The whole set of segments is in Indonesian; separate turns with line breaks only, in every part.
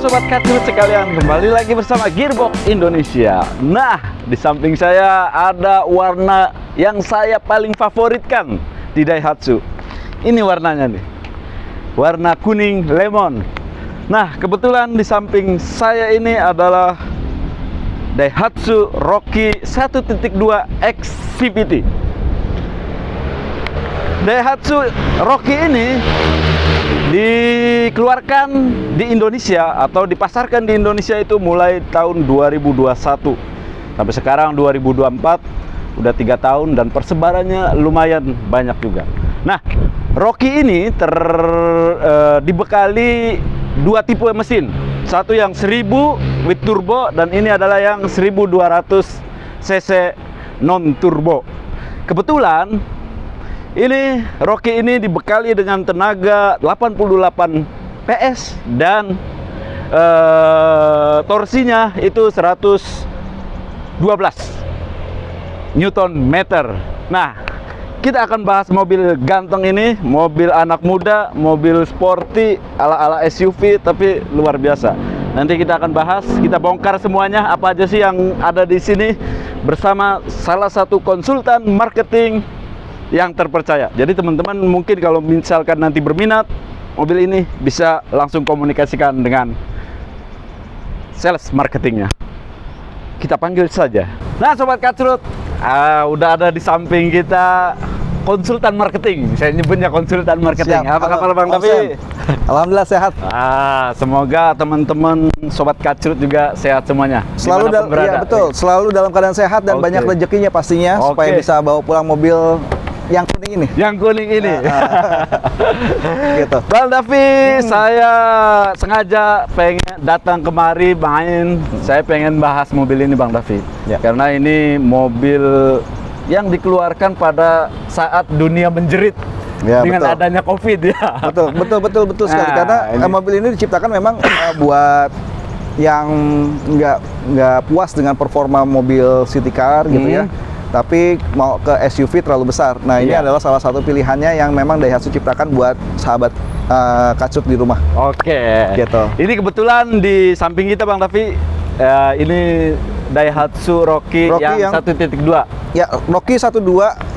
Sobat Kacrut sekalian, kembali lagi bersama Gearbox Indonesia. Nah, di samping saya ada warna yang saya paling favoritkan di Daihatsu. Ini warnanya nih, warna kuning lemon. Nah, kebetulan di samping saya ini adalah Daihatsu Rocky 1.2 X CVT. Daihatsu Rocky ini dikeluarkan di Indonesia atau dipasarkan di Indonesia itu mulai tahun 2021 sampai sekarang 2024, udah 3 tahun dan persebarannya lumayan banyak juga. Nah, Rocky ini dibekali dua tipe mesin, satu yang 1000 with turbo dan ini adalah yang 1200 cc non turbo. Kebetulan ini Rocky ini dibekali dengan tenaga 88 PS dan torsinya itu 112 Newton meter. Nah, kita akan bahas mobil ganteng ini, mobil anak muda, mobil sporty ala-ala SUV tapi luar biasa. Nanti kita akan bahas, kita bongkar semuanya apa aja sih yang ada di sini bersama salah satu konsultan marketing yang terpercaya. Jadi teman-teman mungkin kalau misalkan nanti berminat mobil ini bisa langsung komunikasikan dengan sales marketingnya. Kita panggil saja. Nah, Sobat Kacrut, udah ada di samping kita konsultan marketing. Saya nyebutnya konsultan marketing.
Siap.
Apa kabar Bang Davi?
Alhamdulillah sehat.
Semoga teman-teman Sobat Kacrut juga sehat semuanya.
Selalu ya, betul, selalu dalam keadaan sehat dan banyak rezekinya pastinya supaya bisa bawa pulang mobil yang kuning ini.
Yang kuning ini.
Gitu.
Bang Davi, saya sengaja pengen datang kemari main. Saya pengen bahas mobil ini Bang Davi.
Ya.
Karena ini mobil yang dikeluarkan pada saat dunia menjerit. Ya, dengan betul. Adanya COVID ya.
Betul sekali. Karena mobil ini diciptakan memang buat yang nggak puas dengan performa mobil city car gitu ya. Tapi mau ke SUV terlalu besar. Nah, ini adalah salah satu pilihannya yang memang Daihatsu ciptakan buat sahabat Kacrut di rumah. Oke. Gitu.
Ini kebetulan di samping kita Bang Davi, ini Daihatsu Rocky yang 1.2.
Ya, Rocky 1.2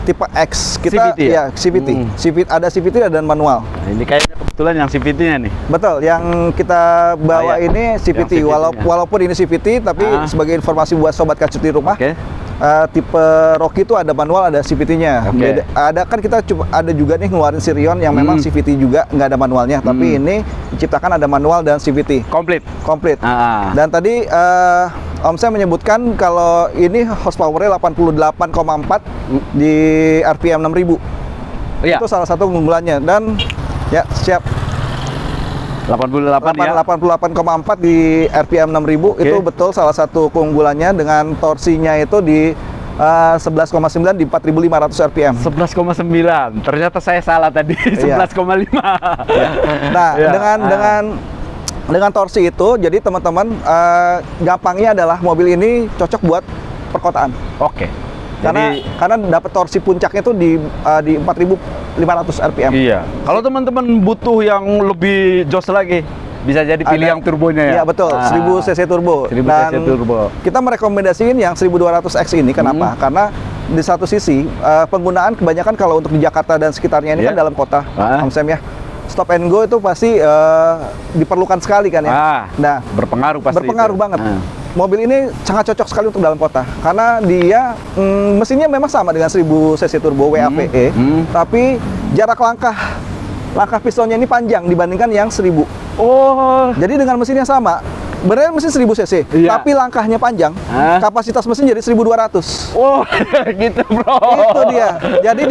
tipe X. Kita
CVT ya?
CVT. CVT ada CVT dan manual.
Nah, ini kayaknya kebetulan yang CVT-nya nih.
Betul, yang kita bawa ini CVT. Walaupun ini CVT, tapi sebagai informasi buat sobat Kacrut di rumah. Tipe Rocky itu ada manual, ada CVT-nya. Ada kan kita ada juga nih ngeluarin Sirion yang memang CVT juga nggak ada manualnya, tapi ini diciptakan ada manual dan CVT. Komplit. Dan tadi Om saya menyebutkan kalau ini horsepower-nya 88,4 di RPM 6000. Itu salah satu keunggulannya dan ya siap. 88,4 di RPM 6000 itu betul salah satu keunggulannya dengan torsinya itu di 11,9 di 4500 RPM.
11,9. Ternyata saya salah tadi. 11,5.
Nah, dengan torsi itu jadi teman-teman gampangnya adalah mobil ini cocok buat perkotaan. Karena dapat torsi puncaknya itu di 4500 RPM. Iya.
Kalau teman-teman butuh yang lebih jos lagi, bisa jadi pilih yang turbonya ya.
Iya betul, 1000 cc turbo.
1000 cc turbo.
Kita merekomendasiin yang 1200X ini. Kenapa? Karena di satu sisi penggunaan kebanyakan kalau untuk di Jakarta dan sekitarnya ini kan dalam kota, Om Sam ya. Stop and go itu pasti diperlukan sekali kan ya.
Nah, berpengaruh
banget. Mobil ini sangat cocok sekali untuk dalam kota karena dia mesinnya memang sama dengan 1000 cc turbo WAVE, tapi jarak langkah pistonnya ini panjang dibandingkan yang 1000. Jadi dengan mesin yang sama, benar mesin 1000 cc, tapi langkahnya panjang, kapasitas mesin jadi 1200.
Gitu bro.
Itu dia. Jadi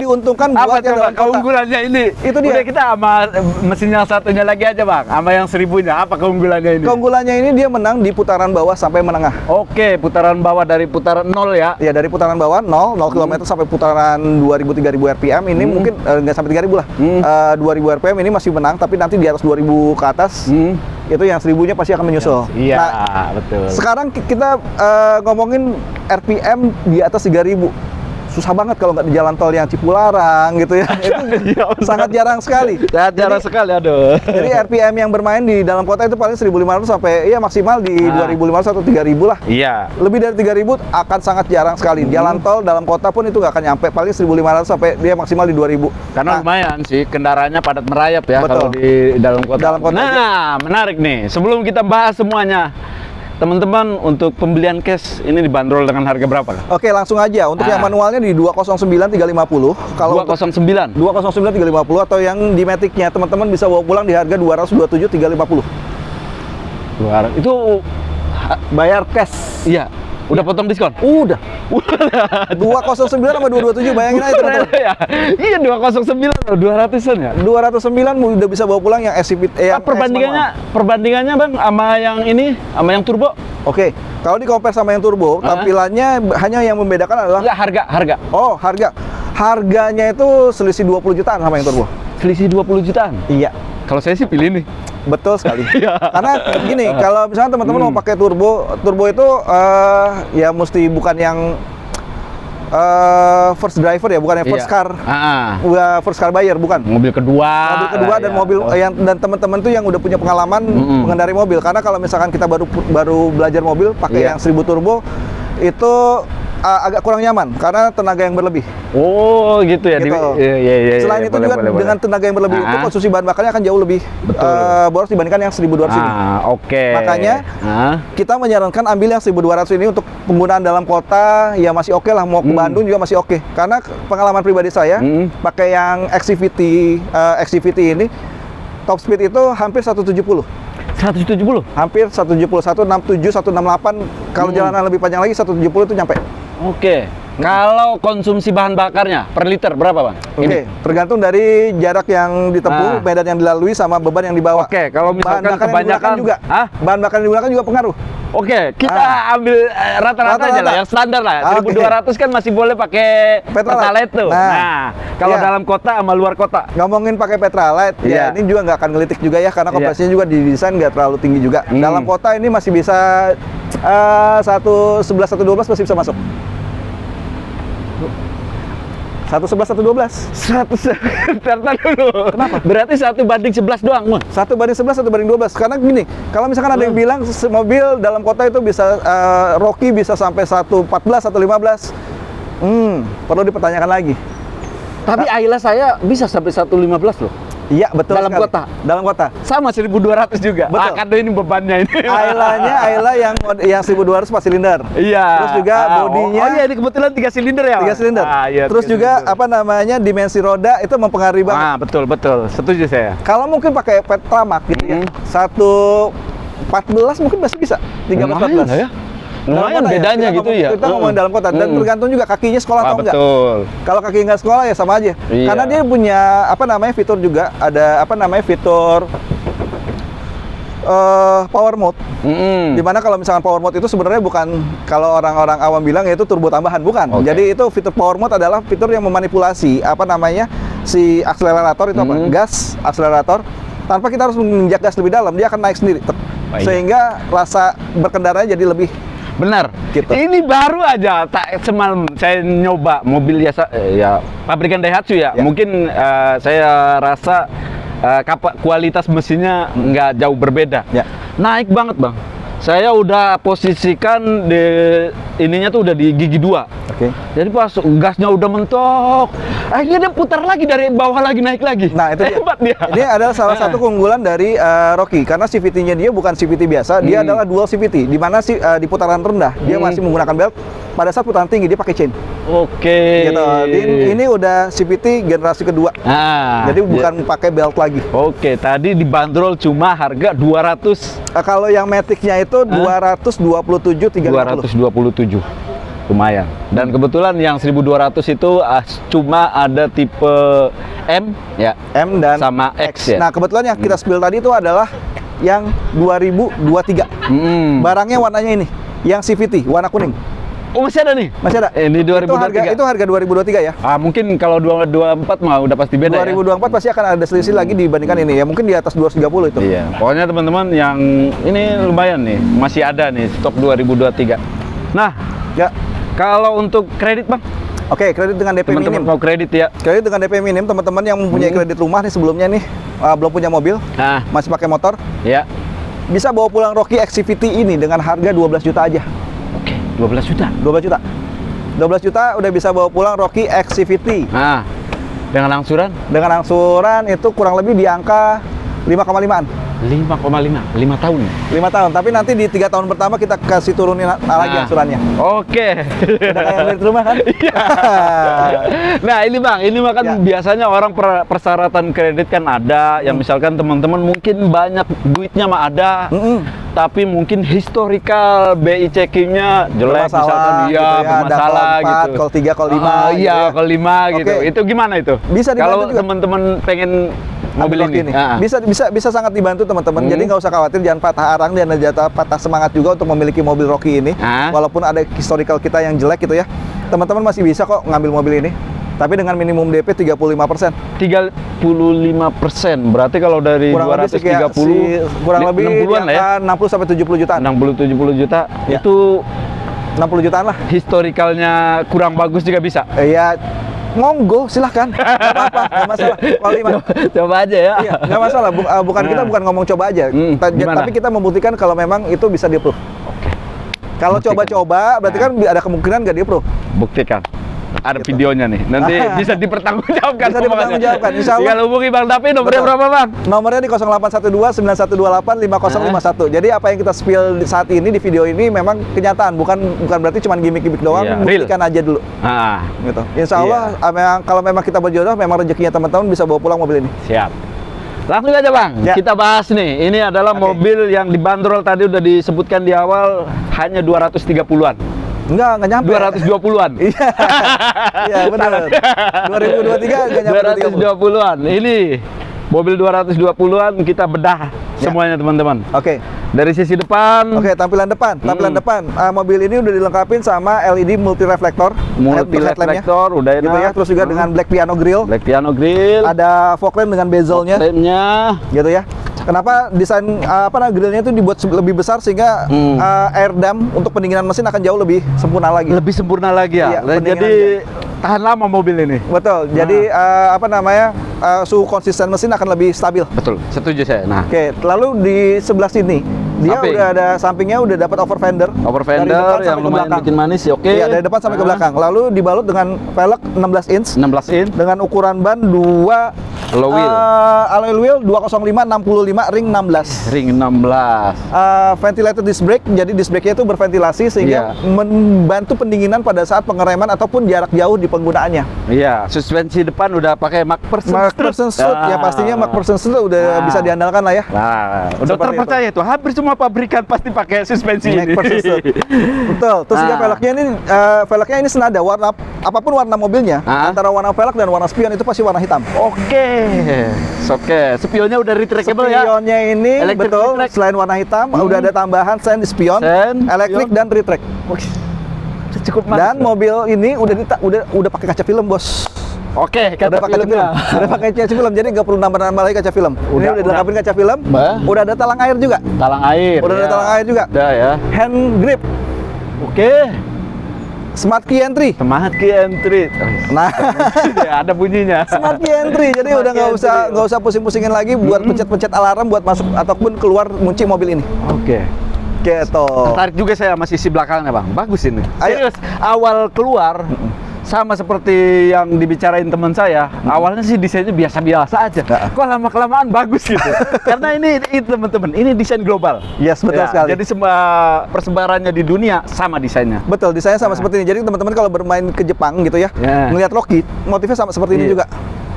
diuntungkan buat yang dalam kota.
Keunggulannya ini? Itu dia. Udah kita sama mesin yang satunya lagi aja Bang, sama yang 1000-nya. Apa keunggulannya ini?
Keunggulannya ini dia menang di putaran bawah sampai menengah.
Putaran bawah dari putaran 0 ya?
Iya, dari putaran bawah 0 km sampai putaran 2000-3000 RPM ini mungkin nggak sampai 3000 lah. 2000 RPM ini masih menang, tapi nanti di atas 2000 ke atas itu yang 1000-nya pasti akan menyusul.
Iya, betul.
Sekarang kita ngomongin RPM di atas 3000. susah banget kalau nggak di jalan tol yang Cipularang gitu ya. Itu sangat jarang sekali.
Sangat jarang sekali, aduh.
Jadi RPM yang bermain di dalam kota itu paling 1.500 sampai ya maksimal di 2.500 atau 3.000 lah.
Iya.
Lebih dari 3.000 akan sangat jarang sekali. Jalan tol dalam kota pun itu nggak akan nyampe, paling 1.500 sampai dia maksimal di 2.000.
Karena lumayan sih kendaraannya padat merayap ya kalau di dalam kota. Nah, menarik nih. Sebelum kita bahas semuanya, teman-teman, untuk pembelian cash ini dibanderol dengan harga berapa?
Oke, langsung aja. Untuk yang manualnya di 209.350. Kalau
209.
209.350 atau yang di Matic-nya teman-teman bisa bawa pulang di harga 227.350.
Itu
Bayar cash.
iya. Udah potong diskon?
Udah. 209 sama 227, bayangin aja teman-teman.
Ya. Iya, 209 200-an ya.
209 udah bisa bawa pulang yang SCP
perbandingannya Bang sama yang ini, sama yang turbo?
Oke, kalau di compare sama yang turbo, tampilannya hanya yang membedakan adalah
harga.
Oh, harga. Harganya itu selisih 20 jutaan sama yang turbo.
Selisih 20 jutaan?
Iya.
Kalau saya sih pilih nih.
Betul sekali. Karena gini, kalau misalnya teman-teman mau pakai turbo itu ya mesti bukan yang first driver ya, bukan yang first car. First car buyer, bukan.
Mobil kedua
dan mobil yang dan teman-teman tuh yang udah punya pengalaman mengendarai mobil. Karena kalau misalkan kita baru belajar mobil pakai yang 1000 turbo itu agak kurang nyaman karena tenaga yang berlebih.
Oh, gitu ya.
Gitu.
Iya.
Selain itu juga dengan tenaga yang berlebih itu konsumsi bahan bakarnya akan jauh lebih boros dibandingkan yang 1200 ini.
Oke.
Makanya kita menyarankan ambil yang 1200 ini untuk penggunaan dalam kota ya masih oke lah, mau ke Bandung juga masih oke. Karena pengalaman pribadi saya pakai yang XCVT ini top speed itu hampir 170.
170?
Hampir 170, 167, 168. Kalau jalanan lebih panjang lagi 170 itu nyampe.
Oke. Kalau konsumsi bahan bakarnya per liter berapa, Bang?
Oke, tergantung dari jarak yang ditempuh, medan yang dilalui sama beban yang dibawa.
Oke, kalau misalkan kebanyakan
juga, bahan bakar yang digunakan juga pengaruh.
Oke, kita ambil rata-rata aja lah, yang standar lah. 1.200 kan masih boleh pakai Pertalite tuh. Nah, kalau dalam kota sama luar kota.
Ngomongin pakai Pertalite, ya ini juga nggak akan ngelitik juga ya, karena kompresinya juga didesain nggak terlalu tinggi juga. Dalam kota ini masih bisa 111, 112 masih bisa masuk. 111, 112.
111 dulu. Kenapa? Berarti 1:11 doang, Mas.
1:11, 1:12. Karena gini, kalau misalkan ada yang bilang mobil dalam kota itu bisa Rocky bisa sampai 1:14, 1:15. Perlu dipertanyakan lagi.
Tapi Ayla saya bisa sampai 1:15 loh.
Iya, betul
dalam
sekali.
kota.
Dalam kota.
Sama 1.200 juga.
Betul.
Karena ini bebannya ini.
Ayla yang 1.200 4 silinder.
Iya.
Terus juga bodinya.
Oh iya, ini kebetulan 3 silinder ya.
3 silinder.
Iya,
terus juga dimensi roda itu mempengaruhi banget.
Betul. Setuju saya.
Kalau mungkin pakai Petramak gitu ya. 1.14 mungkin masih bisa. 13-14.
Ya. Lumayan bedanya gitu ya.
Kita ngomongin dalam kota dan tergantung juga kakinya sekolah atau enggak.
Betul.
Kalau kaki nggak sekolah ya sama aja.
Iya.
Karena dia punya fitur juga, ada fitur power mode. Dimana kalau misalkan power mode itu sebenarnya bukan, kalau orang-orang awam bilang yaitu turbo tambahan, bukan. Jadi itu fitur power mode adalah fitur yang memanipulasi si akselerator itu gas akselerator tanpa kita harus menginjak gas lebih dalam, dia akan naik sendiri. Sehingga rasa berkendaranya jadi lebih
benar.
Gitu.
Ini baru aja semalam saya nyoba mobil ya pabrikan Daihatsu ya. Mungkin saya rasa kualitas mesinnya nggak jauh berbeda. Naik banget, Bang. Saya udah posisikan di ininya tuh udah di gigi 2. Jadi pas gasnya udah mentok, akhirnya dia putar lagi dari bawah lagi, naik lagi.
Nah, itu
hebat dia.
Ini adalah salah satu keunggulan dari Rocky, karena CVT-nya dia bukan CVT biasa, dia adalah dual CVT, di mana di putaran rendah dia masih menggunakan belt, pada saat putaran tinggi dia pakai chain. Gitu. Ini udah CVT generasi kedua. Jadi bukan pakai belt lagi.
Tadi dibanderol cuma harga 200.
Kalau yang Matic-nya itu 227.350.
227. Lumayan. Dan kebetulan yang 1200 itu cuma ada tipe M ya.
M dan
sama X ya.
Nah, kebetulan yang kita spill tadi itu adalah yang 2023. Barangnya warnanya ini, yang CVT warna kuning.
Oh, masih ada nih?
Masih ada.
Ini 2023.
Itu harga 2023 ya.
Mungkin kalau 2024 mah udah pasti beda
2024 pasti akan ada selisih lagi dibandingkan ini ya. Mungkin di atas 230 itu.
Iya. Pokoknya teman-teman yang ini lumayan nih, masih ada nih stok 2023. Nah, kalau untuk kredit, Bang?
Oke, kredit dengan DP
Teman-teman
minim.
mau kredit ya.
Kredit dengan DP minim, teman-teman yang mempunyai kredit rumah nih sebelumnya nih, belum punya mobil,
Nah,
masih pakai motor,
ya.
bisa bawa pulang Rocky X CVT ini dengan harga 12 juta aja.
Oke, 12 juta.
12 juta. 12 juta udah bisa bawa pulang Rocky X CVT.
Nah, dengan angsuran
Dengan angsuran itu kurang lebih di angka 5,5-an.
5,5, 5 tahun.
5 tahun, tapi nanti di 3 tahun pertama kita kasih turunin lagi angsurannya.
Oke.
Udah kayak kredit rumah kan?
Iya. Nah ini Bang, ini mah kan
Ya.
biasanya orang persyaratan kredit kan ada, yang misalkan teman-teman mungkin banyak duitnya mah ada, tapi mungkin historical BI checkingnya jelek,
Bermasalah,
misalkan
gitu ya, ada
bermasalah
call 4,
gitu.
call 3, call 5
Iya,
gitu ya.
call 5 gitu.
Oke.
Itu gimana itu?
Bisa dibantu
Kalau
juga.
teman-teman pengen mobil
Rocky
ini. Ah.
Bisa sangat dibantu teman-teman. Jadi nggak usah khawatir, jangan patah arang dan jangan patah semangat juga untuk memiliki mobil Rocky ini. Walaupun ada historical kita yang jelek gitu ya, teman-teman masih bisa kok ngambil mobil ini. Tapi dengan minimum DP 35%.
35%. Berarti kalau dari
Kurang lebih
230
kurang lebih
60-an lah ya.
60 sampai 70 jutaan.
60-70 juta
Ya.
itu
60 jutaan lah.
historikalnya kurang bagus juga bisa.
Ya, monggo silahkan. Nggak apa-apa, nggak masalah. Kalau lima.
Coba aja ya.
Iya, nggak masalah. Bukan kita bukan ngomong coba aja.
Gimana?
Tapi kita membuktikan kalau memang itu bisa di-approve. Kalau
Buktikan.
coba-coba berarti kan ada kemungkinan nggak di-approve.
Buktikan. Ada
Gitu.
videonya nih. Nanti bisa dipertanggungjawabkan.
Bisa dipertanggungjawabkan, insya Allah.
Tinggal hubungi Bang Dapi, nomornya
Betul.
berapa Bang?
Nomornya di 0812-9128-5051. Jadi apa yang kita spill saat ini di video ini memang kenyataan, bukan berarti cuma gimmick-gimmick doang,
Iya,
buktikan aja dulu.
Ah,
Gitu. Insya Allah, kalau memang kita berjodoh, memang rezekinya teman-teman bisa bawa pulang mobil ini.
siap. Langsung aja Bang,
Ya.
kita bahas nih. Ini adalah
Oke.
mobil yang dibanderol tadi udah disebutkan di awal hanya 230-an.
Nggak nyampe.
220-an.
Iya, iya benar. 2023 nggak nyampe
220-an. Ini mobil 220-an kita bedah semuanya teman-teman.
Oke.
Dari sisi depan,
Oke, tampilan depan. Mobil ini udah dilengkapi sama LED multi reflektor.
multi reflektor udah
Gitu ya. Terus juga dengan black piano grill.
black piano grill,
Ada fog lamp dengan bezelnya.
remnya.
Gitu ya. Kenapa desain grillnya itu dibuat lebih besar sehingga air dam untuk pendinginan mesin akan jauh lebih sempurna lagi.
Lebih sempurna lagi ya.
Iya, pendinginan
Jadi tahan lama mobil ini.
Betul. Jadi suhu konsisten mesin akan lebih stabil.
Betul, setuju saya. Nah,
Oke, lalu di sebelah sini dia
Samping.
udah ada sampingnya udah dapat over fender.
over
Dari
fender
depan
yang
sampai ke
lumayan
belakang.
bikin manis, oke.
Iya, dari depan sampai ke belakang. Lalu dibalut dengan velg 16 inch
16 in,
dengan ukuran ban 2
low wheel,
alloy wheel 205 65 ring 16.
ring 16.
Ventilated disc brake, jadi disc brake-nya itu berventilasi sehingga
Iya.
membantu pendinginan pada saat pengereman ataupun jarak jauh di penggunaannya.
Iya, suspensi depan udah pakai McPherson.
McPherson Strut, ya pastinya McPherson Strut udah bisa diandalkan lah ya.
Nah, udah
Seperti
terpercaya tuh. Hampir semua pabrikan pasti pakai suspensi ini.
McPherson Strut. Betul. Terus juga velgnya ini senada warna apapun warna mobilnya, antara warna velg dan warna spion itu pasti warna hitam.
Oke. Spionnya udah retractable ya.
Spionnya ini
Electric
betul
retract.
selain warna hitam udah ada tambahan sen spion,
Sen,
elektrik
spion.
dan retract.
Cukup
Dan mobil ini udah pakai kaca film, Bos.
Oke,
Udah pakai kaca film. Udah pakai kaca film, jadi nggak perlu nambah-nambah lagi kaca film. Ini udah dilengkapi kaca film. Udah ada talang air juga.
Talang air.
Udah ada talang air juga.
Udah ya.
Hand grip,
Oke.
smart key entry.
Smart key entry.
Nah,
Ya, ada bunyinya.
smart key entry. Jadi
Smart
udah
key entry.
nggak usah pusing-pusingin lagi buat pencet-pencet alarm buat masuk ataupun keluar kunci mobil ini.
Oke.
Gitu.
Tertarik juga saya sama sisi belakangnya Bang. Bagus ini.
Ayo.
Serius, awal keluar sama seperti yang dibicarain teman saya, awalnya sih desainnya biasa-biasa aja. Kok lama-kelamaan bagus gitu. Karena ini teman-teman, ini desain global.
Yes, betul
Ya,
sekali.
Jadi semua persebarannya di dunia sama desainnya.
Betul, desainnya sama seperti ini. Jadi teman-teman kalau bermain ke Jepang gitu ya, ngelihat Rocky, motifnya sama seperti ini
Iya.
juga.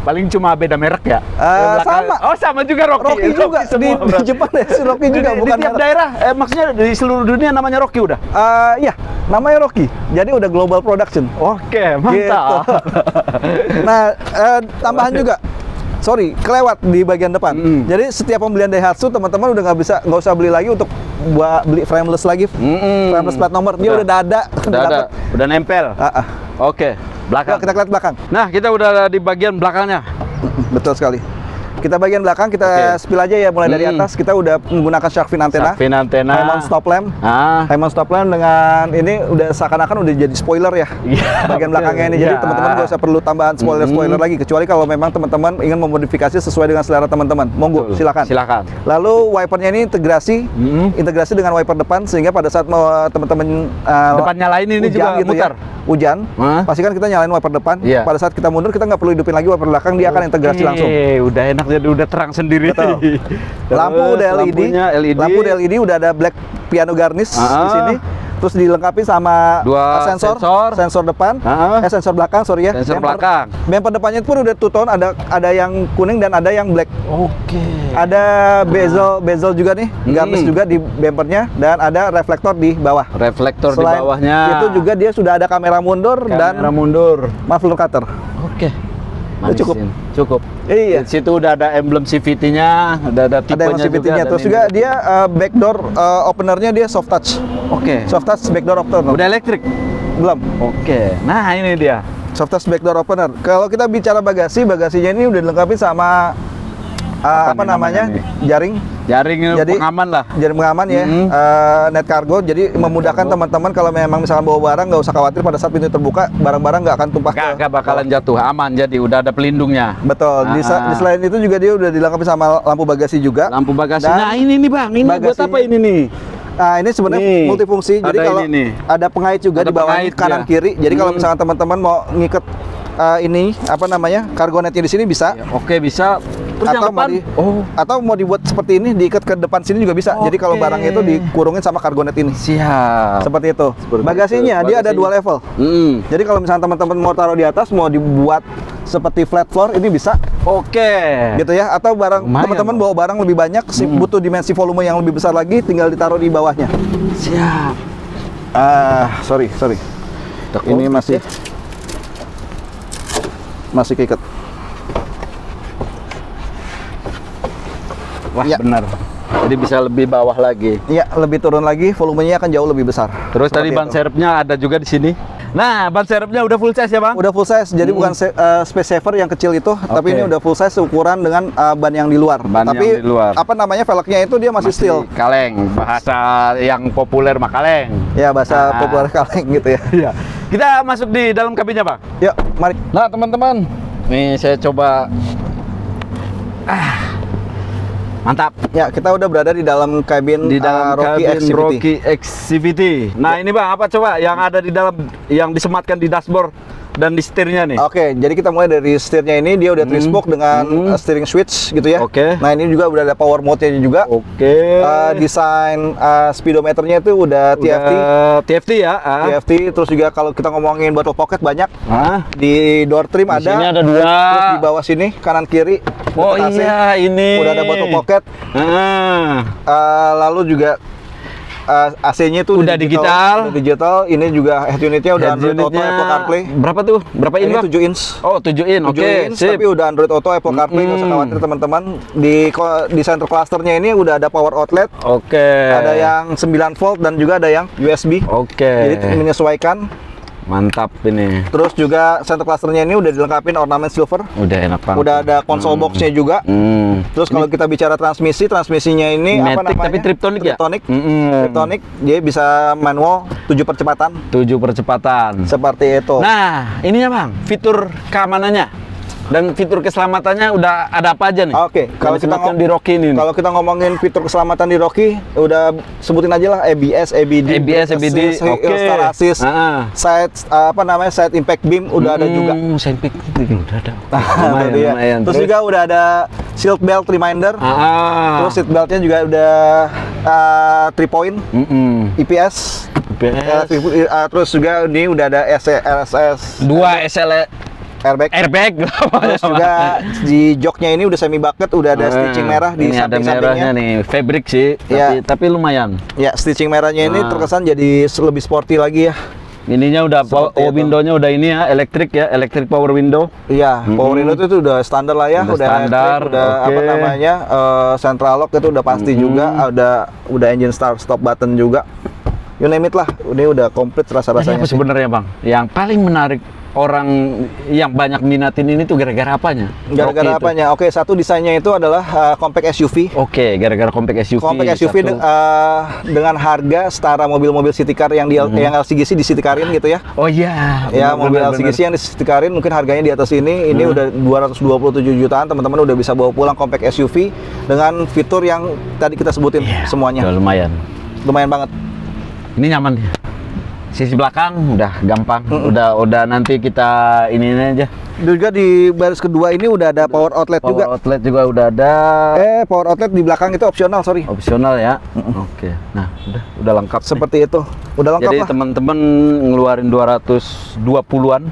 Paling cuma beda merek ya. Yang belakang-
sama.
Oh, sama juga Rocky.
Rocky juga di
berarti.
Jepang ya, si Rocky juga
di
bukan
tiap
merek.
daerah, maksudnya di seluruh dunia namanya Rocky udah.
Iya, namanya Rocky. Jadi udah global production.
Oke, mantap.
Gitu. Nah, tambahan juga. Sorry, kelewat di bagian depan. Jadi setiap pembelian Daihatsu teman-teman udah nggak usah beli lagi untuk beli frameless lagi. Frameless plat nomor dia udah ada.
Udah ada, udah nempel. Oke, belakang.
Kita lihat belakang.
Nah, kita udah di bagian belakangnya.
Betul sekali. Kita bagian belakang kita spill aja ya, mulai dari atas. Kita udah menggunakan shark fin antena.
Shark fin antena.
High mount stop lamp. High mount stop lamp dengan ini udah seakan-akan udah jadi spoiler ya. Bagian belakangnya ini. Jadi teman-teman nggak usah perlu tambahan spoiler lagi, kecuali kalau memang teman-teman ingin memodifikasi sesuai dengan selera teman-teman. Monggo, silakan. Lalu wipernya ini integrasi dengan wiper depan, sehingga pada saat mau teman-teman
depan nyalain ini juga
gitu
muter.
Hujan, pastikan kita nyalain wiper depan. Pada saat kita mundur, kita nggak perlu hidupin lagi wiper belakang, dia akan integrasi langsung.
Udah enak, jadi udah terang sendiri.
Betul. Lampu udah LED. Lampu udah LED, udah ada black piano garnish di sini. Terus dilengkapi sama sensor depan, sensor belakang, sorry ya.
Sensor belakang.
Bumper depannya pun udah two tone, ada yang kuning dan ada yang black.
Oke.
Ada bezel juga nih, garnish juga di bumpernya, dan ada reflektor di bawah.
Reflektor di bawahnya.
Itu juga dia sudah ada kamera mundur dan muffler cutter.
Oke. Cukup.
Iya.
Di situ udah ada emblem CVT-nya, ada tipenya
CVT-nya. Terus juga dia backdoor openernya dia soft touch.
Oke.
Soft touch backdoor opener.
Udah elektrik?
Belum.
Oke. Nah, ini dia.
Soft touch backdoor opener. Kalau kita bicara bagasinya ini udah dilengkapi sama apa namanya? Jaring
pengaman lah.
Jaring pengaman ya. Net cargo. Jadi memudahkan teman-teman kalau memang misalkan bawa barang, nggak usah khawatir pada saat pintu terbuka barang-barang nggak akan tumpah.
Nggak bakalan jatuh, aman. Jadi udah ada pelindungnya.
Betul. Di selain itu juga dia udah dilengkapi sama lampu bagasi juga.
Lampu bagasi. Nah ini nih bang, ini buat apa ini nih?
Nah ini sebenarnya multifungsi. Jadi kalau ada pengait juga di bawah kanan kiri. Jadi kalau misalkan teman-teman mau ngiket ini apa namanya cargonetnya di sini bisa.
Oke, bisa. Terus
atau mau dibuat seperti ini, diikat ke depan sini juga bisa. Jadi kalau barangnya itu dikurungin sama cargonet ini.
Siap.
Seperti itu. Bagasinya dia ada 2 level. Jadi kalau misalnya teman-teman mau taruh di atas, mau dibuat seperti flat floor, ini bisa.
Oke.
Gitu ya. Atau teman-teman bawa barang lebih banyak, butuh dimensi volume yang lebih besar lagi, tinggal ditaruh di bawahnya.
Siap.
Sorry. Ini masih keikat.
Wah, benar. Jadi bisa lebih bawah lagi.
Iya, lebih turun lagi, volumenya akan jauh lebih besar.
Terus tadi ban serepnya ada juga di sini. Nah, ban serepnya udah full size ya, Bang?
Udah full size, jadi bukan space saver yang kecil itu, tapi ini udah full size ukuran dengan ban yang di luar. Tapi apa namanya, velgnya itu dia masih steel.
Kaleng, bahasa yang populer mah kaleng.
Ya, bahasa populer kaleng gitu ya.
Iya. Kita masuk di dalam kabinnya, Bang.
Yuk, mari.
Nah, teman-teman, nih saya coba. Mantap.
Ya, kita udah berada di dalam kabin
Rocky X CVT. Nah, ini Bang, apa coba yang ada di dalam, yang disematkan di dashboard dan di setirnya nih?
Oke, jadi kita mulai dari setirnya ini, dia udah 3-spoke dengan steering switch gitu ya. Nah, ini juga udah ada power mode-nya juga. Desain speedometernya itu udah TFT ya. TFT, terus juga kalau kita ngomongin bottle pocket banyak. Di door trim ada.
Di sini ada 2.
Terus di bawah sini kanan kiri.
Iya, ini.
Udah ada bottle pocket. Lalu juga AC-nya itu
udah digital.
Ini juga head unitnya udah Android Auto, Apple CarPlay.
Berapa tuh? Berapa ini, Bang?
7 inch.
Oh, 7 inch. Oke,
sip. Tapi udah Android Auto, Apple CarPlay, nggak usah khawatir teman-teman. Di center clusternya ini udah ada power outlet. Ada yang 9 volt dan juga ada yang USB. Jadi menyesuaikan.
Mantap ini.
Terus juga center clusternya ini udah dilengkapi ornamen silver.
Udah enak banget.
Udah ada console boxnya juga. Terus kalau kita bicara transmisinya ini
Matic,
apa namanya?
tapi Triptonic ya?
Triptonic. Dia bisa manual 7 percepatan.
7 percepatan.
Seperti itu.
Nah, ininya Bang, fitur keamanannya dan fitur keselamatannya udah ada apa aja nih?
Kalau kita
di Rocky ini.
Kalau kita ngomongin fitur keselamatan di Rocky, udah sebutin aja lah ABS, ABD, Star Assist, side impact beam udah ada juga.
Side impact beam udah ada.
Lumayan. Terus juga udah ada seat belt reminder. Terus seat beltnya juga udah 3 point EPS. Terus juga ini udah ada LSS
2 SL airbag.
Terus juga di joknya ini udah semi bucket, udah ada stitching merah di samping-sampingnya
nih, fabric sih, tapi lumayan. Ya,
stitching merahnya ini terkesan jadi lebih sporty lagi ya.
Ininya udah window-nya udah ini ya, electric power window.
Iya, power window itu udah standar lah ya, udah standar, udah apa namanya, central lock itu udah pasti juga, udah engine start stop button juga. You name it lah, ini udah komplit rasa-rasanya.
Apa sebenarnya Bang, yang paling menarik orang yang banyak minatin ini tuh gara-gara apanya?
Gara-gara
Rocky itu.
apanya? Oke, satu desainnya itu adalah compact SUV.
Oke, gara-gara compact SUV.
Compact SUV dengan harga setara mobil-mobil city car yang yang LCGC di city carin gitu ya.
Oh iya.
Ya, mobil LCGC yang di city carin mungkin harganya di atas ini udah 227 jutaan, teman-teman udah bisa bawa pulang compact SUV dengan fitur yang tadi kita sebutin semuanya.
Udah lumayan.
Lumayan banget.
Ini nyaman ya. Sisi belakang udah gampang. Udah nanti kita ini aja.
Juga di baris kedua ini udah ada power outlet juga.
Power outlet juga udah ada.
Power outlet di belakang itu opsional, sorry.
Opsional ya. Oke. Nah, udah lengkap.
Seperti itu. Udah lengkap.
Jadi
lah.
teman-teman ngeluarin 220-an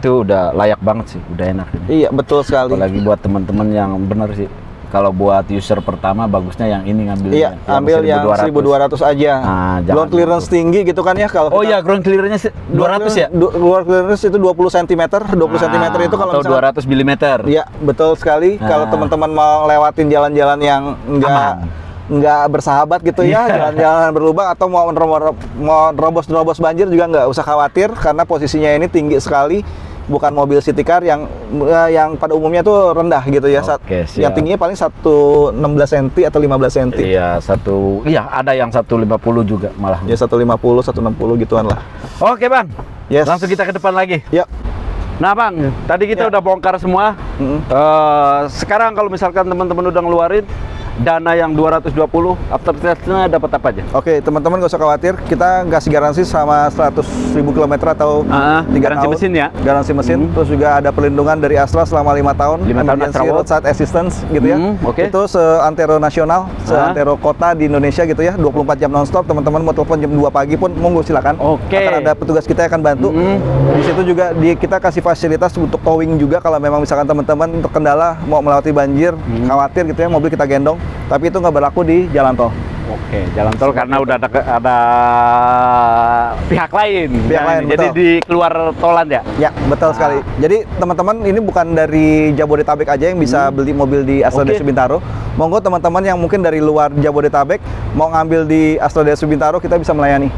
itu udah layak banget sih, udah enak.
Iya, betul sekali.
Apalagi buat teman-teman yang bener sih. Kalau buat user pertama bagusnya yang ini ngambil.
Iya, ambil yang 1200 aja.
Nah,
ground clearance tinggi gitu kan ya kalau.
Oh iya, ground clearance 200 ya?
Ground clearance itu 20 cm. 20 cm itu kalau
atau 200 mm.
Iya, betul sekali. Kalau teman-teman mau lewatin jalan-jalan yang nggak bersahabat gitu ya, jalan-jalan berlubang atau mau nerobos banjir juga nggak usah khawatir karena posisinya ini tinggi sekali. Bukan mobil city car yang pada umumnya tuh rendah gitu ya.
Oke,
yang tingginya paling 116 cm atau 15 cm.
Iya, ada yang 150 juga malah.
Ya 150, 160 gituan lah.
Oke, Bang.
Yes.
Langsung kita ke depan lagi.
Yuk.
Nah, Bang, tadi kita udah bongkar semua. Sekarang kalau misalkan teman-teman udah ngeluarin dana yang 220, after testnya dapat apa aja?
Oke, teman-teman nggak usah khawatir, kita kasih garansi sama 100.000 km atau 3
garansi
tahun.
mesin ya?
Garansi mesin, terus juga ada perlindungan dari Astra selama 5 tahun.
5 tahun
Emergency
Astra
roadside assistance gitu ya. Itu seantero nasional, seantero kota di Indonesia gitu ya, 24 jam nonstop. Teman-teman mau telepon jam 2 pagi pun monggo silakan. Akan ada petugas kita yang akan bantu. Di situ juga kita kasih fasilitas untuk towing juga kalau memang misalkan teman-teman terkendala mau melewati banjir, khawatir gitu ya, mobil kita gendong. Tapi itu nggak berlaku di jalan tol.
Oke, jalan tol karena udah ada pihak lain. Jadi
betul.
di keluar tolan ya?
Ya, betul sekali. Jadi teman-teman ini bukan dari Jabodetabek aja yang bisa beli mobil di Astra Desa Bintaro. Monggo teman-teman yang mungkin dari luar Jabodetabek mau ngambil di Astra Desa Bintaro, kita bisa melayani.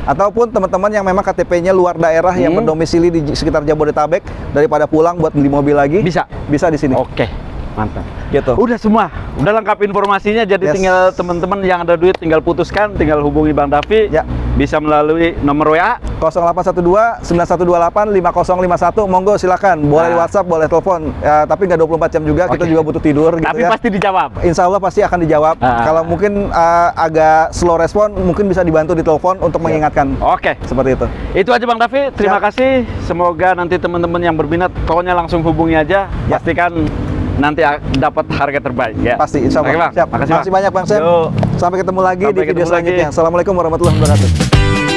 Ataupun teman-teman yang memang KTP-nya luar daerah yang berdomisili di sekitar Jabodetabek, daripada pulang buat beli mobil lagi, bisa di sini.
Oke. Mantap.
Gitu.
Udah semua, udah lengkap informasinya. Jadi tinggal teman-teman yang ada duit tinggal putuskan, tinggal hubungi Bang Davi.
Ya.
Bisa melalui nomor WA
0812 9128 5051. Monggo silakan. Boleh di WhatsApp, boleh telepon. Tapi nggak 24 jam juga. Kita juga butuh tidur.
Tapi
gitu
pasti dijawab.
Insya Allah pasti akan dijawab. Kalau mungkin agak slow respon, mungkin bisa dibantu di telepon untuk mengingatkan.
Oke.
Seperti itu.
Itu aja Bang Davi. Terima kasih. Semoga nanti teman-teman yang berminat, pokoknya langsung hubungi aja. Pastikan nanti dapat harga terbaik ya.
Pasti, insya Allah.
Oke, Bang.
Siap.
Makasih
banyak Bang Sam. Sampai ketemu lagi di video selanjutnya. Assalamualaikum warahmatullahi wabarakatuh.